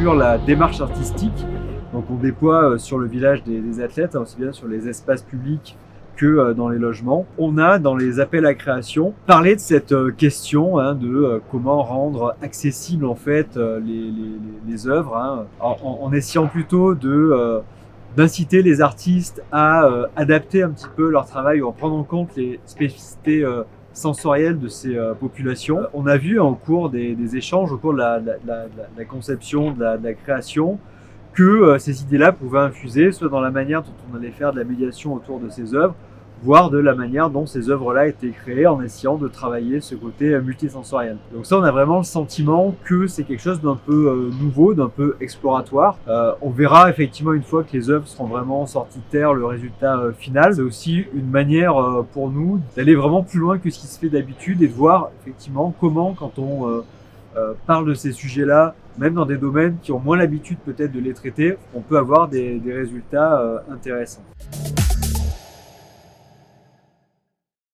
sur la démarche artistique. Donc on déploie sur le village des athlètes, aussi bien sur les espaces publics que dans les logements. On a dans les appels à création parlé de cette question de comment rendre accessible en fait les œuvres, en essayant plutôt d'inciter les artistes à adapter un petit peu leur travail ou en prendre en compte les spécificités sensorielles de ces populations. On a vu au cours des échanges, au cours de la conception, de la création, que ces idées-là pouvaient infuser soit dans la manière dont on allait faire de la médiation autour de ces œuvres, voire de la manière dont ces œuvres-là étaient créées en essayant de travailler ce côté multisensoriel. Donc ça, on a vraiment le sentiment que c'est quelque chose d'un peu nouveau, d'un peu exploratoire. On verra effectivement une fois que les œuvres seront vraiment sorties de terre, le résultat final. C'est aussi une manière pour nous d'aller vraiment plus loin que ce qui se fait d'habitude et de voir effectivement comment, quand on parle de ces sujets-là, même dans des domaines qui ont moins l'habitude peut-être de les traiter, on peut avoir des résultats intéressants.